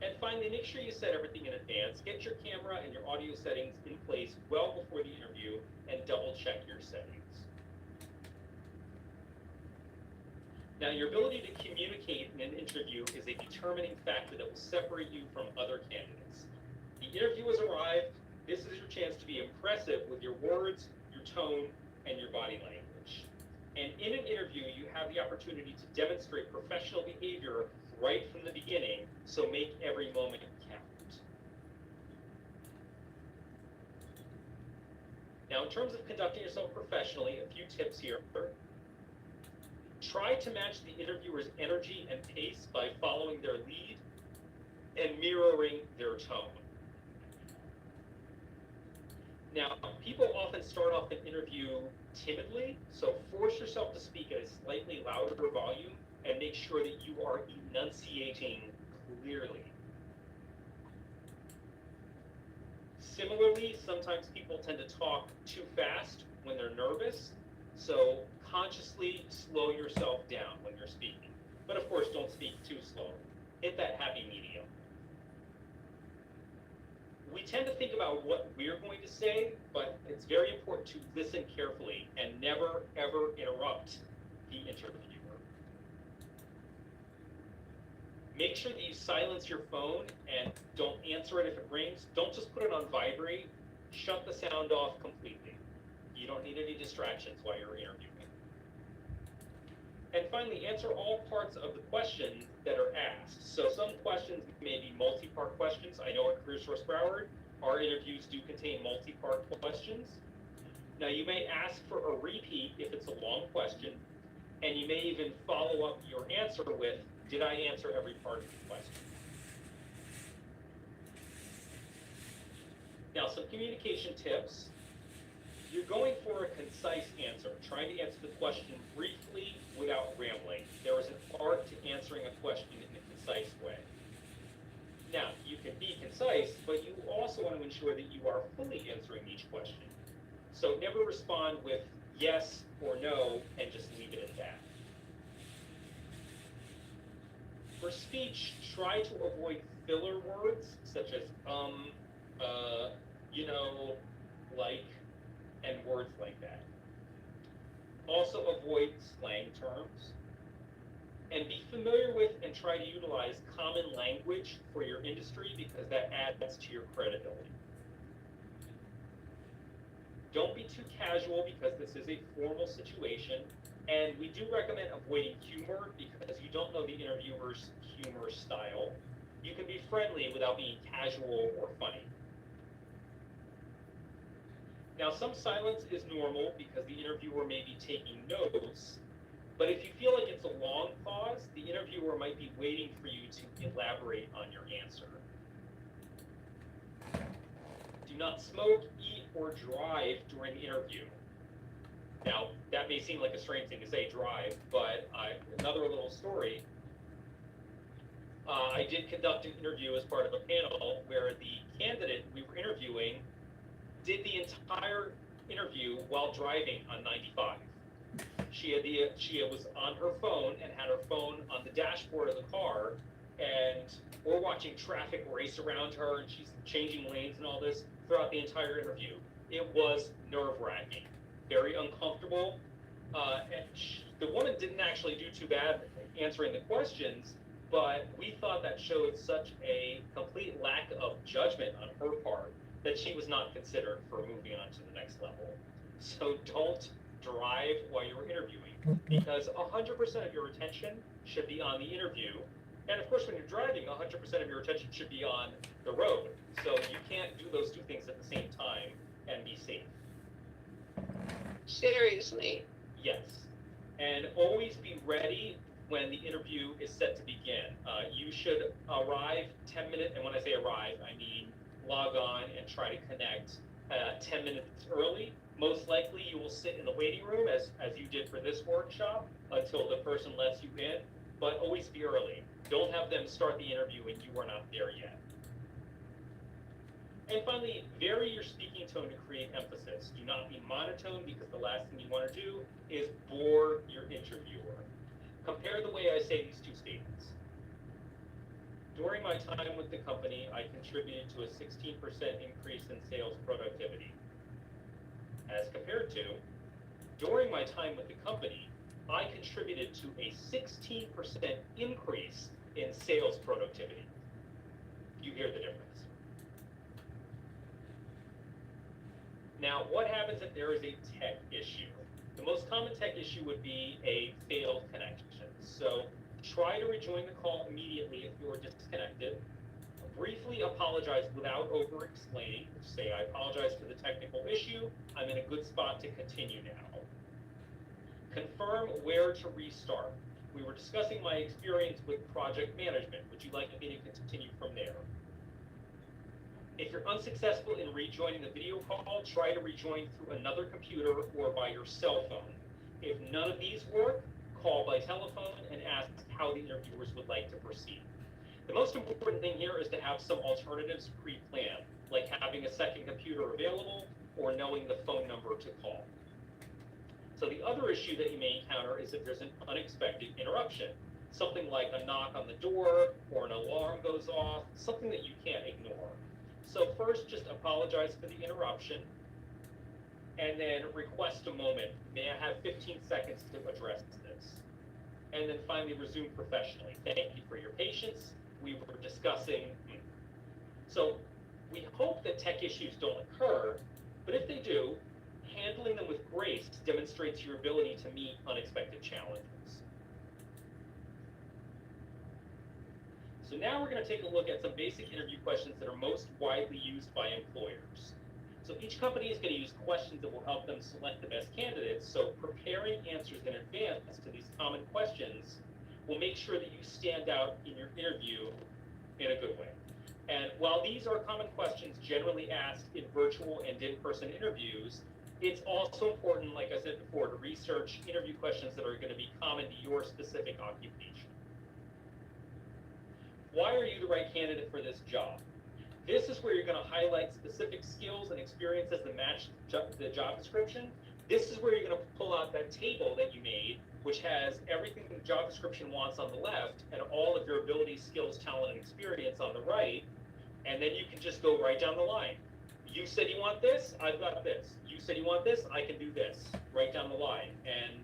And finally, make sure you set everything in advance. Get your camera and your audio settings in place well before the interview and double check your settings. Now, your ability to communicate in an interview is a determining factor that will separate you from other candidates. The interview has arrived. This is your chance to be impressive with your words, your tone, and your body language. And in an interview, you have the opportunity to demonstrate professional behavior right from the beginning, so make every moment count. Now, in terms of conducting yourself professionally, a few tips here. Try to match the interviewer's energy and pace by following their lead and mirroring their tone. Now, people often start off an interview timidly, so force yourself to speak at a slightly louder volume and make sure that you are enunciating clearly. Similarly, sometimes people tend to talk too fast when they're nervous, so consciously slow yourself down when you're speaking. But of course, don't speak too slow. Hit that happy medium. We tend to think about what we're going to say, but it's very important to listen carefully and never, ever interrupt the interviewer. Make sure that you silence your phone and don't answer it if it rings. Don't just put it on vibrate. Shut the sound off completely. You don't need any distractions while you're interviewing. And finally, answer all parts of the question that are asked. So some questions may be multi-part questions. I know at Career Source Broward, our interviews do contain multi-part questions. Now, you may ask for a repeat if it's a long question, and you may even follow up your answer with, did I answer every part of the question? Now, some communication tips. You're going for a concise answer, trying to answer the question briefly without rambling. There is an art to answering a question in a concise way. Now, you can be concise, but you also want to ensure that you are fully answering each question. So never respond with yes or no and just leave it at that. For speech, try to avoid filler words such as you know, like, and words like that. Also avoid slang terms. And be familiar with and try to utilize common language for your industry because that adds to your credibility. Don't be too casual because this is a formal situation. And we do recommend avoiding humor because you don't know the interviewer's humor style. You can be friendly without being casual or funny. Now, some silence is normal because the interviewer may be taking notes, but if you feel like it's a long pause, the interviewer might be waiting for you to elaborate on your answer. Do not smoke, eat, or drive during the interview. Now, that may seem like a strange thing to say, drive, but another little story. I did conduct an interview as part of a panel where the candidate we were interviewing did the entire interview while driving on 95. She was on her phone and had her phone on the dashboard of the car, and we're watching traffic race around her, and she's changing lanes and all this throughout the entire interview. It was nerve-wracking, very uncomfortable. The woman didn't actually do too bad answering the questions, but we thought that showed such a complete lack of judgment on her part that she was not considered for moving on to the next level. So don't drive while you're interviewing because 100% of your attention should be on the interview. And of course, when you're driving, 100% of your attention should be on the road. So you can't do those two things at the same time and be safe. Seriously. Yes. And always be ready when the interview is set to begin. You should arrive 10 minutes, and when I say arrive, I mean log on and try to connect 10 minutes early, Most likely you will sit in the waiting room as you did for this workshop until the person lets you in, but always be early. Don't have them start the interview and you are not there yet. And finally, vary your speaking tone to create emphasis. Do not be monotone because the last thing you want to do is bore your interviewer. Compare the way I say these two statements. During my time with the company, I contributed to a 16% increase in sales productivity. As compared to, during my time with the company, I contributed to a 16% increase in sales productivity. You hear the difference. Now, what happens if there is a tech issue? The most common tech issue would be a failed connection. So try to rejoin the call immediately if you are disconnected. Briefly apologize without over-explaining. Say, I apologize for the technical issue. I'm in a good spot to continue now. Confirm where to restart. We were discussing my experience with project management. Would you like me to continue from there? If you're unsuccessful in rejoining the video call, try to rejoin through another computer or by your cell phone. If none of these work, call by telephone and ask how the interviewers would like to proceed. The most important thing here is to have some alternatives pre-planned, like having a second computer available or knowing the phone number to call. So the other issue that you may encounter is if there's an unexpected interruption, something like a knock on the door or an alarm goes off, something that you can't ignore. So first, just apologize for the interruption, and then request a moment. May I have 15 seconds to address this? And then finally, resume professionally. Thank you for your patience. We were discussing. So we hope that tech issues don't occur, but if they do, handling them with grace demonstrates your ability to meet unexpected challenges. So now we're going to take a look at some basic interview questions that are most widely used by employers. So each company is going to use questions that will help them select the best candidates. So preparing answers in advance to these common questions will make sure that you stand out in your interview in a good way. And while these are common questions generally asked in virtual and in-person interviews, it's also important, like I said before, to research interview questions that are going to be common to your specific occupation. Why are you the right candidate for this job? This is where you're going to highlight specific skills and experiences that match the job description. This is where you're going to pull out that table that you made, which has everything the job description wants on the left and all of your abilities, skills, talent, and experience on the right. And then you can just go right down the line. You said you want this, I've got this. You said you want this, I can do this, right down the line. And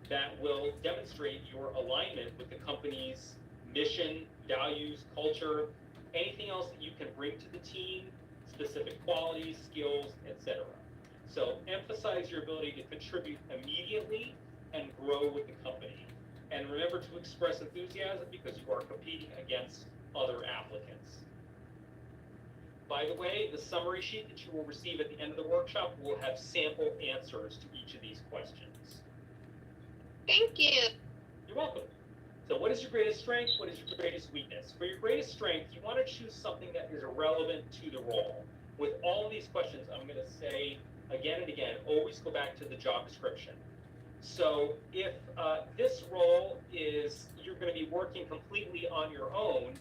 that will demonstrate your alignment with the company's mission, values, culture, anything else that you can bring to the team, specific qualities, skills, etc. So emphasize your ability to contribute immediately and grow with the company. And remember to express enthusiasm because you are competing against other applicants. By the way, the summary sheet that you will receive at the end of the workshop will have sample answers to each of these questions. Thank you. You're welcome. So what is your greatest strength? What is your greatest weakness? For your greatest strength, you want to choose something that is relevant to the role. With all of these questions, I'm going to say again and again, always go back to the job description. So if this role is, you're going to be working completely on your own,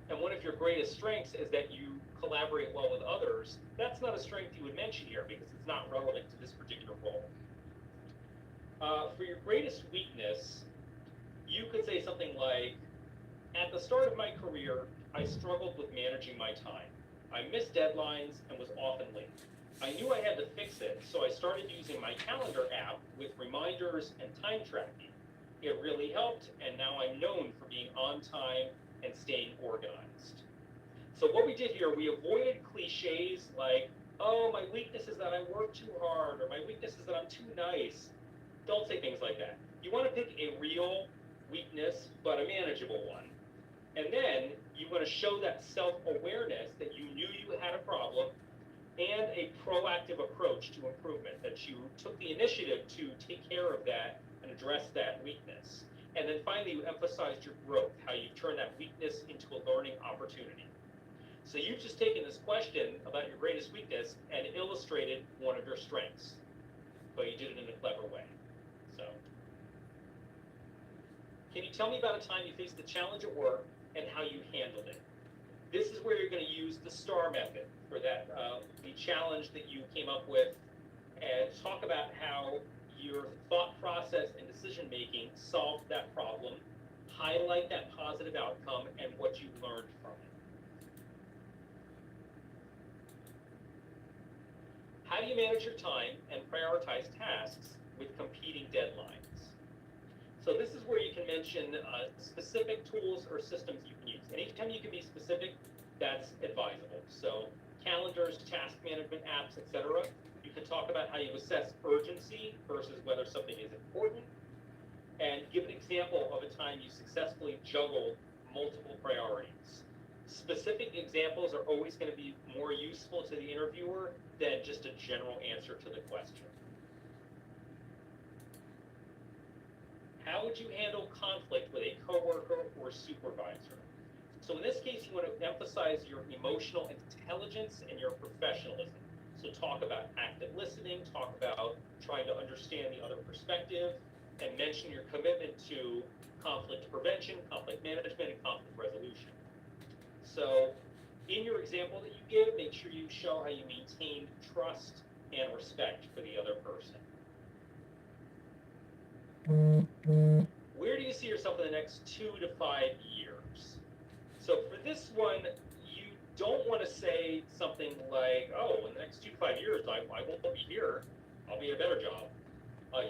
and one of your greatest strengths is that you collaborate well with others, that's not a strength you would mention here because it's not relevant to this particular role. For your greatest weakness, you could say something like, at the start of my career, I struggled with managing my time. I missed deadlines and was often late. I knew I had to fix it, so I started using my calendar app with reminders and time tracking. It really helped, and now I'm known for being on time and staying organized. So what we did here, we avoided cliches like, oh, my weakness is that I work too hard, or my weakness is that I'm too nice. Don't say things like that. You want to pick a real weakness, but a manageable one. And then you want to show that self-awareness that you knew you had a problem and a proactive approach to improvement, that you took the initiative to take care of that and address that weakness. And then finally, you emphasized your growth, how you turn that weakness into a learning opportunity. So you've just taken this question about your greatest weakness and illustrated one of your strengths. but you did it in a clever way. So, can you tell me about a time you faced a challenge at work and how you handled it? This is where you're going to use the STAR method for that, the challenge that you came up with, and talk about how your thought process and decision making solved that problem, highlight that positive outcome and what you learned from it. How do you manage your time and prioritize tasks with competing deadlines? So this is where you can mention specific tools or systems you can use. Anytime you can be specific, that's advisable. So calendars, task management apps, etc. You can talk about how you assess urgency versus whether something is important, and give an example of a time you successfully juggled multiple priorities. Specific examples are always going to be more useful to the interviewer than just a general answer to the question. How would you handle conflict with a coworker or supervisor? So in this case, you want to emphasize your emotional intelligence and your professionalism. So talk about active listening, talk about trying to understand the other perspective, and mention your commitment to conflict prevention, conflict management, and conflict resolution. So in your example that you give, make sure you show how you maintain trust and respect for the other person. Where do you see yourself in the next 2 to 5 years? So for this one, you don't want to say something like, oh, in the next 2 to 5 years, I won't be here. I'll be in a better job.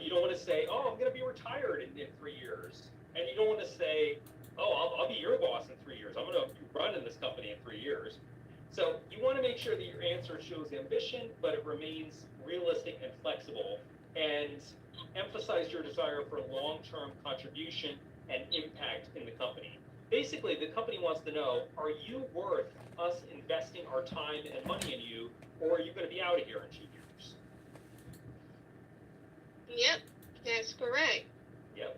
You don't want to say, oh, I'm going to be retired in 3 years. And you don't want to say, oh, I'll be your boss in 3 years. I'm going to run in this company in 3 years. So you want to make sure that your answer shows ambition, but it remains realistic and flexible, and emphasize your desire for long-term contribution and impact in the company. Basically, the company wants to know, are you worth us investing our time and money in you, or are you going to be out of here in 2 years? Yep, that's correct. Yep.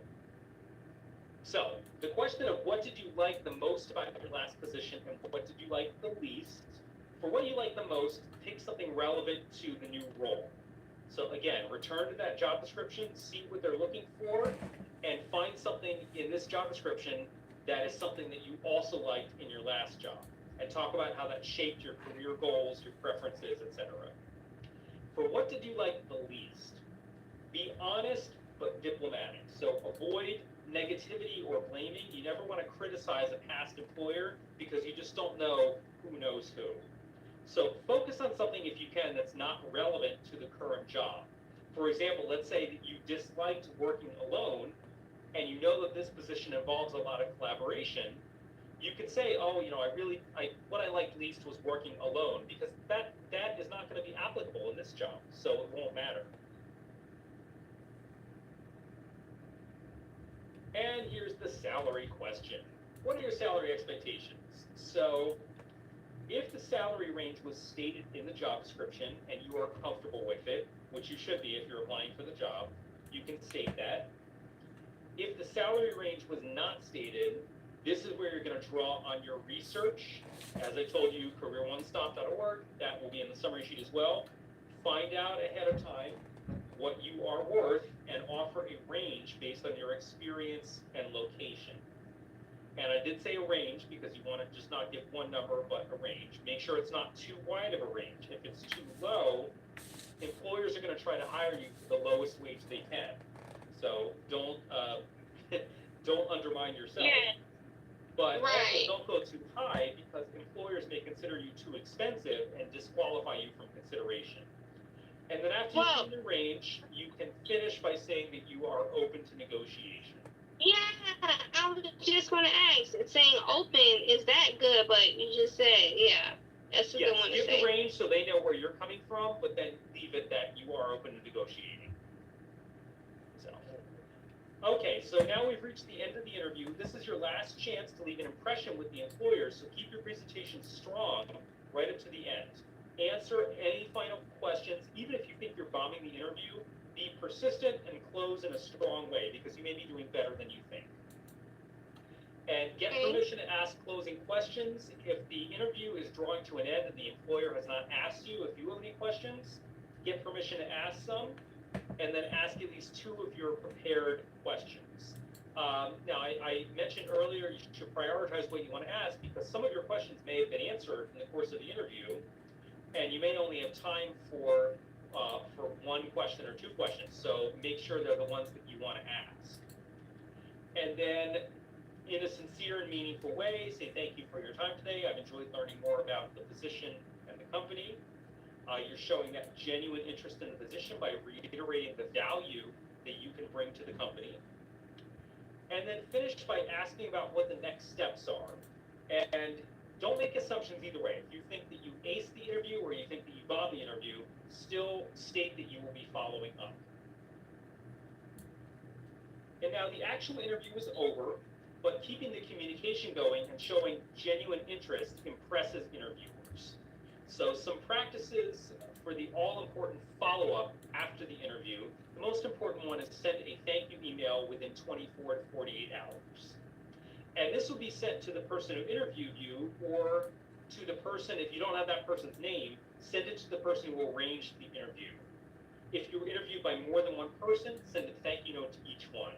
So, the question of what did you like the most about your last position and what did you like the least? For what you like the most, pick something relevant to the new role. So again, return to that job description, see what they're looking for, and find something in this job description that is something that you also liked in your last job, and talk about how that shaped your career goals, your preferences, etc. For what did you like the least? Be honest but diplomatic. So avoid negativity or blaming. You never want to criticize a past employer because you just don't know who knows who. So focus on something, if you can, that's not relevant to the current job. For example, let's say that you disliked working alone and you know that this position involves a lot of collaboration. You could say, oh, what I liked least was working alone, because that is not going to be applicable in this job, so it won't matter. And here's the salary question. What are your salary expectations? So if the salary range was stated in the job description and you are comfortable with it, which you should be if you're applying for the job, you can state that. If the salary range was not stated, this is where you're going to draw on your research. As I told you, careeronestop.org, that will be in the summary sheet as well. Find out ahead of time what you are worth and offer a range based on your experience and location. And I did say a range because you want to just not give one number, but a range. Make sure it's not too wide of a range. If it's too low, employers are going to try to hire you for the lowest wage they can. So don't undermine yourself. Yeah. But Right. also don't go too high, because employers may consider you too expensive and disqualify you from consideration. And then after you see the range, you can finish by saying that you are open to negotiation. Yeah, I was just going to ask. Saying open, is that good? But you just said, yeah, that's a good one to Give say. the range so they know where you're coming from, but then leave it that you are open to negotiating. So, okay, so now we've reached the end of the interview. This is your last chance to leave an impression with the employer, so keep your presentation strong right up to the end. Answer any final questions, even if you think you're bombing the interview. Be persistent and close in a strong way, because you may be doing better than you think. And get permission to ask closing questions. If the interview is drawing to an end and the employer has not asked you if you have any questions, get permission to ask some. and then ask at least 2 of your prepared questions. Now, I mentioned earlier you should prioritize what you want to ask because some of your questions may have been answered in the course of the interview, and you may only have time for 1 question or 2 questions. So make sure they're the ones that you want to ask. And then, in a sincere and meaningful way, say thank you for your time today. I've enjoyed learning more about the position and the company. You're showing that genuine interest in the position by reiterating the value that you can bring to the company. And then finish by asking about what the next steps are. And don't make assumptions either way. If you think that you aced the interview or you think that you bombed the interview, still state that you will be following up. And now the actual interview is over, but keeping the communication going and showing genuine interest impresses interviewers. So some practices for the all-important follow-up after the interview. The most important one is send a thank you email within 24 to 48 hours. And this will be sent to the person who interviewed you or to the person, if you don't have that person's name, send it to the person who arranged the interview. If you were interviewed by more than one person, send a thank you note to each one.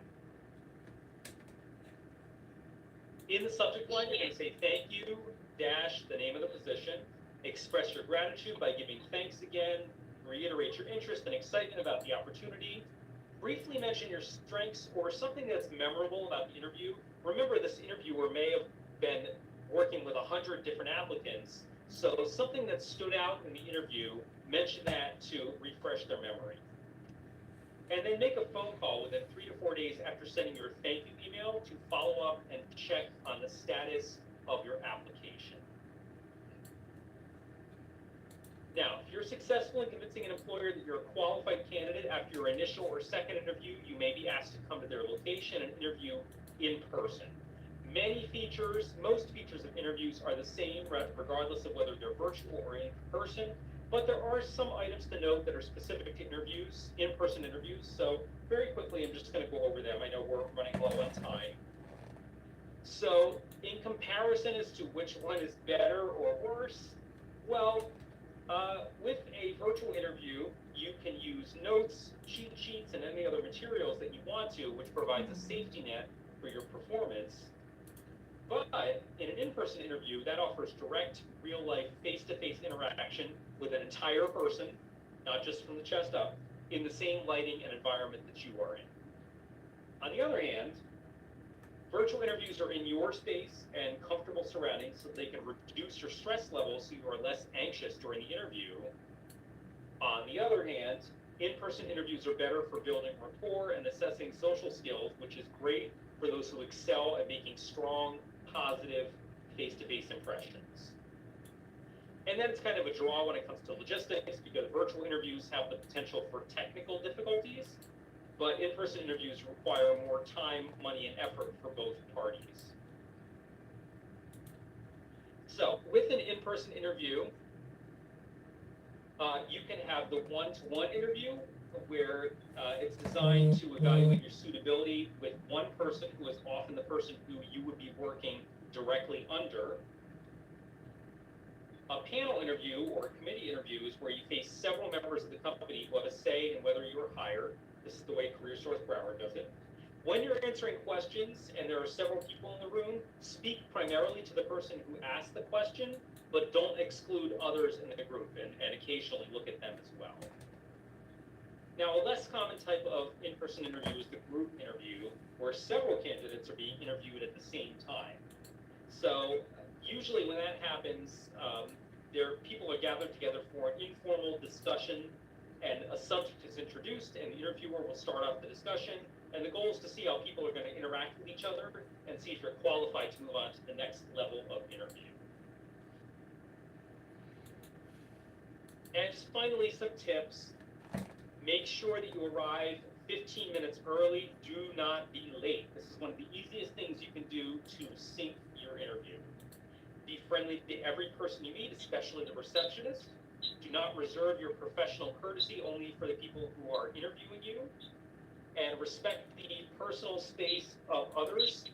In the subject line, you're going to say thank you, dash the name of the position, express your gratitude by giving thanks again, reiterate your interest and excitement about the opportunity, briefly mention your strengths or something that's memorable about the interview. Remember, this interviewer may have been working with 100 different applicants, so something that stood out in the interview, mention that to refresh their memory. And then make a phone call within 3 to 4 days after sending your thank you email to follow up and check on the status of your application. Now, if you're successful in convincing an employer that you're a qualified candidate after your initial or second interview, you may be asked to come to their location and interview in person. Most features of interviews are the same, regardless of whether they're virtual or in person, but there are some items to note that are specific to interviews, in-person interviews. So very quickly, I'm just going to go over them. I know we're running low on time. So in comparison as to which one is better or worse, well, with a virtual interview, you can use notes, cheat sheets, and any other materials that you want to, which provides a safety net for your performance. But in an in-person interview, that offers direct, real-life, face-to-face interaction with an entire person, not just from the chest up, in the same lighting and environment that you are in. On the other hand, virtual interviews are in your space and comfortable surroundings so they can reduce your stress levels so you are less anxious during the interview. On the other hand, in-person interviews are better for building rapport and assessing social skills, which is great for those who excel at making strong, positive, face-to-face impressions. And then it's kind of a draw when it comes to logistics because virtual interviews have the potential for technical difficulties, but in-person interviews require more time, money, and effort for both parties. So with an in-person interview, you can have the one-to-one interview where it's designed to evaluate your suitability with one person who is often the person who you would be working directly under. A panel interview or a committee interview is where you face several members of the company who have a say in whether you are hired. This is the way CareerSource Broward does it. When you're answering questions and there are several people in the room, speak primarily to the person who asked the question, but don't exclude others in the group and occasionally look at them as well. Now, a less common type of in-person interview is the group interview, where several candidates are being interviewed at the same time. So usually when that happens, people are gathered together for an informal discussion, and a subject is introduced, and the interviewer will start off the discussion, and the goal is to see how people are going to interact with each other and see if you're qualified to move on to the next level of interview. And just finally, some tips. Make sure that you arrive 15 minutes early. Do not be late. This is one of the easiest things you can do to sync your interview. Be friendly to every person you meet, especially the receptionist. Do not reserve your professional courtesy only for the people who are interviewing you. And respect the personal space of others.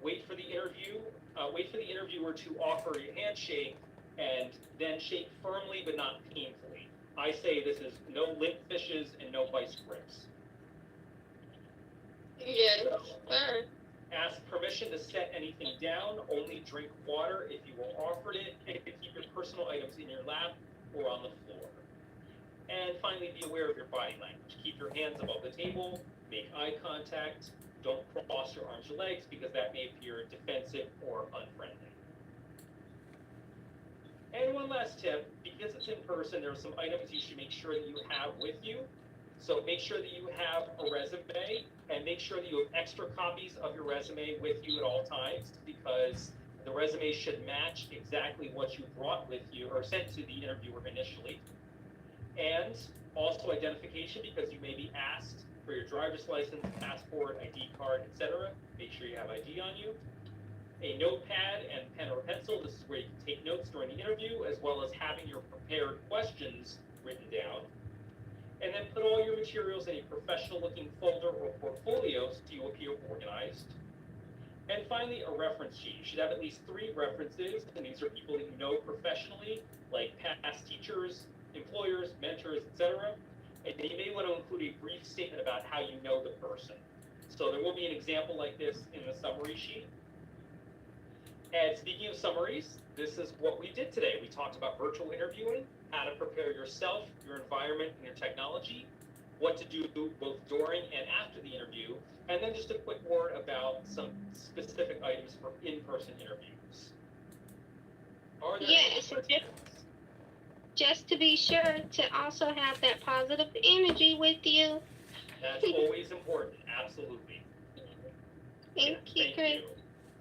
Wait for the interviewer to offer a handshake, and then shake firmly but not painfully. I say this is no limp fishes and no vice grips. Yes, sir. Ask permission to set anything down, only drink water if you were offered it, and keep your personal items in your lap or on the floor. And finally, be aware of your body language. Keep your hands above the table, make eye contact, don't cross your arms or legs because that may appear defensive or unfriendly. And one last tip, because it's in person, there are some items you should make sure that you have with you. So make sure that you have a resume and make sure that you have extra copies of your resume with you at all times because the resume should match exactly what you brought with you or sent to the interviewer initially. And also identification because you may be asked for your driver's license, passport, ID card, etc. Make sure you have ID on you. A notepad and pen or pencil. This is where you can take notes during the interview, as well as having your prepared questions written down. And then put all your materials in a professional-looking folder or portfolio so you appear organized. And finally, a reference sheet. You should have at least 3 references, and these are people that you know professionally, like past teachers, employers, mentors, etc. And you may want to include a brief statement about how you know the person. So there will be an example like this in the summary sheet. And speaking of summaries, this is what we did today. We talked about virtual interviewing, how to prepare yourself, your environment, and your technology, what to do both during and after the interview, and then just a quick word about some specific items for in-person interviews. Are there Yes, any questions? just to be sure to also have that positive energy with you. That's always important, absolutely. Thank you, Thank Chris. you.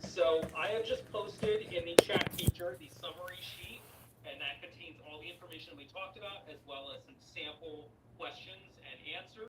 So I have just posted in the chat feature the summary sheet, and that contains all the information we talked about, as well as some sample questions and answers.